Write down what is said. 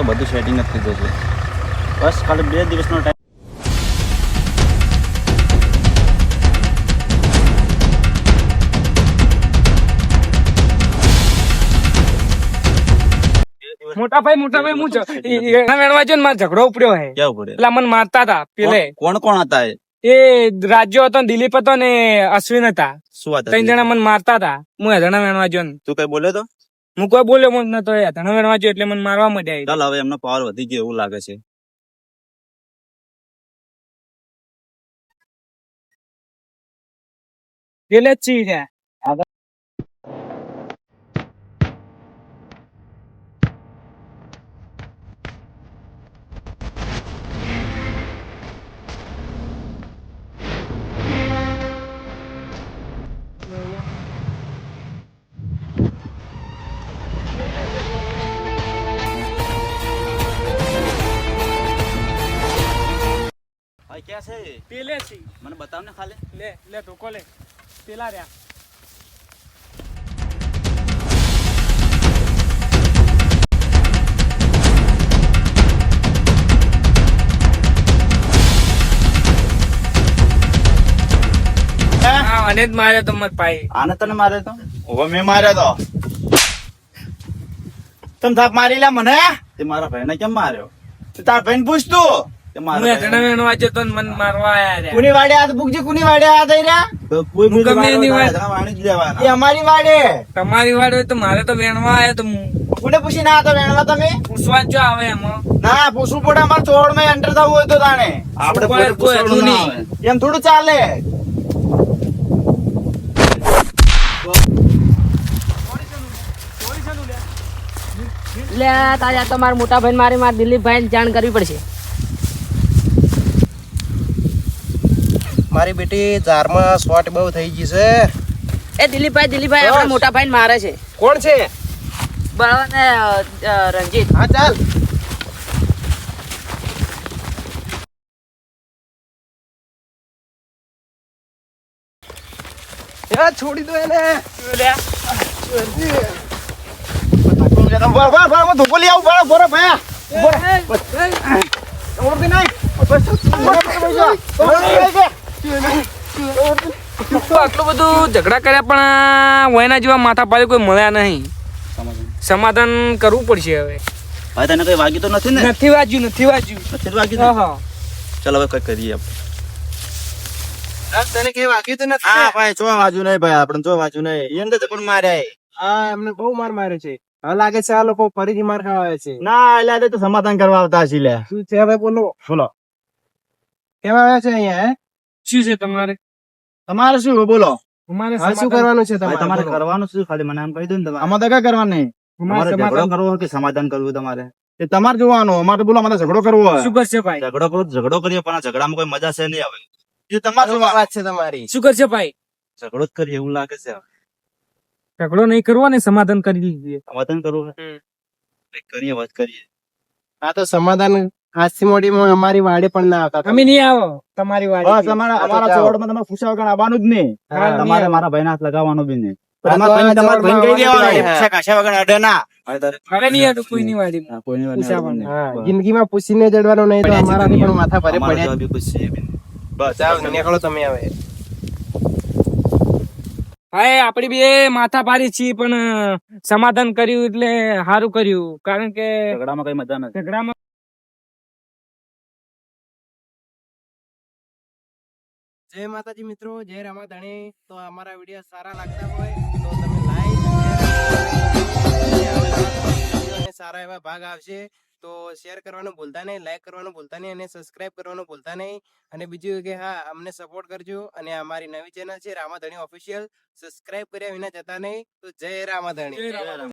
બધું સેટિંગ જ થઈ જશે. બસ ખાલી 2 દિવસનો ટાઈમ. મોટા ભાઈ હું વેણવા જો ને મારો ઝઘડો ઉપડ્યો હે. ક્યાં પડે? એટલે મને મારતા હતા પેલે. કોણ કોણ હતા એ રાજ્યો હતો ને દિલીપ હતો ને અશ્વિન હતા. શું વાત 3 જણા મને મારતા હતા. હું હેધણા વેણવા જો ને. તું કઈ બોલ્યો તો? હું કોઈ બોલ્યો નતો. હેધણા વેણવા જો એટલે મને મારવા માંડ્યા. ચાલ હવે એમનો પાવર વધી ગયો એવું લાગે છે. પેલે જ છીએ ત્યાં. ભાઈ ક્યાં છે? પેલે છીએ. મને બતાવ ને ખાલી. લે ધોકો લે. પેલા રહ્યા. અને જ માર્યો તો મત ભાઈ. આને તને માર્યો તો? ઓવે મેં માર્યો તો. તમ થાપ મારી લે મને. તે મારા ભાઈને કેમ માર્યો? તે તાર ભાઈને પૂછ તું. તે હું હેધણા વેણવા જો તો મને મારવા આયા રહ્યા. કુની વાડે આ પૂછજે, કુની વાડે આ થઈ રહ્યા? કોઈ હું ગમે એની વાત. વાણી જ લેવાના. એ અમારી વાડે. તમારી વાડ હોય તો મારે તો વેણવા આયા તો હું કોને પૂછી ના તો વેણવા તમે? પૂછવા જ જો આવે એમાં. ના પૂછવું પડે, અમારે ચોડ માં એન્ટર થવું હોય તો તાણે. આપણે કોઈ કોઈ હતું ના નહીં. આવે. એમ થોડું ચાલે. લે તારે આ તો મારા મોટા ભાઈ મારે મારા દિલીપભાઈ જાણ કરવી પડશે. મારી બેટી ચારમાં શોર્ટ બહુ થઈ ગઈ છે. એ દિલીપભાઈ આપણા મોટા ભાઈ મારે છે. કોણ છે? બરાબર ને રંજીત. હા ચાલ. છોડી દો એને. ધોકો લઈ આવું. બરો ભાઈ આટલું બધું ઝઘડા કર્યા પણ વયના જેવા માથા પાડી કોઈ મળ્યા નહીં. સમાધાન કરવું પડશે હવે. ભાઈ તને કઈ વાગ્યું તો નથી ને? નથી વાગ્યું. નથી વાગ્યું ને? હા. ચાલ હવે કઈ કરીએ આપણે. તને કઈ વાગ્યું તો નથી? હા ભાઈ ચો વાજુ નહીં ભાઈ, આપણે ચો વાજુ નહીં. એને તો પણ માર્યા. હા એમને બહુ માર માર્યો છે. હવે લાગે છે આ લોકો ફરીથી માર ખાવા આવે છે. ના એટલે આજે તો સમાધાન કરવા આવતા હશે લે. શું છે ભાઈ બોલો? બોલો કેમ આવ્યા છે અહીંયા? શું છે તમારે? તમારે શું બોલો? અમારે હાલ શું કરવાનું છે ભાઈ તમારે તમારે? કરવાનું શું? ખાલી મને આમ કહી દો ને તમે. આમાં તો કઈ કરવાનું નહીં. તમારે ઝઘડો કરવો કે સમાધાન કરવું તમારે? એ તમારે જોવાનું. અમારે બોલો અમારે ઝઘડો કરવો હોય. શું કરશે ભાઈ? ઝઘડો કરીએ પણ આ ઝઘડામાં કોઈ મજા છે નહીં આવે. એ તમારે જોવાનું. વાત છે તમારી. શું કરશે ભાઈ? ઝઘડો જ કરીએ એવું લાગે છે. ઝઘડો નહીં કરવો ને સમાધાન કરી દીધું. સમાધાન કરવું હોય? કરીએ વાત કરીએ. આ તો સમાધાન આજથી મોડીમાં અમારી વાડે પણ ના આવતા. અમે નહીં આવો તમારી વાડી. બસ અમારા ચોવડમાં તમે પૂછ્યા વગર આવવાનું જ નહીં. હા, તમારે મારા ભાઈને હાથ લગાવવાનો બી નહીં. આ તો તમારા આ ભાઈને કહી ચોવડમાં દેવાનું. આવવાનું પૂછ્યા કાશ્યા વગર અડે ના. હવે નહીં આવું કોઈની વાડી. હા, કોઈની વાત નહીં પૂછ્યા આવવાનું. હા, જિંદગીમાં પૂછીને જડવાનું નહીં તો અમારાથી પણ માથા ભરે અમારા પડ્યા. જેવા બી પૂછશે બી નહીં. બસ જાઓ નીકળો તમે હવે. હા આપડી બે માથા પાડી છીએ પણ સમાધાન કર્યું એટલે સારું કર્યું. કારણ કે ઝઘડામાં કઈ મજા નથી. ઝઘડામાં જય માતાજી મિત્રો, જય રામાધણી. તો અમારા વિડીયો સારા લાગતા હોય તો તમે લાઈક સારા એવા ભાગ આવશે તો શેર કરવાનું ભૂલતા નહીં, લાઈક કરવાનું ભૂલતા નહીં અને સબસ્ક્રાઇબ કરવાનું ભૂલતા નહીં. અને બીજું કે હા અમને સપોર્ટ કરજો. અને અમારી નવી ચેનલ છે રામાધણી ઓફિશિયલ, સબસ્ક્રાઇબ કર્યા વિના જતા નહીં. તો જય રામાધણી.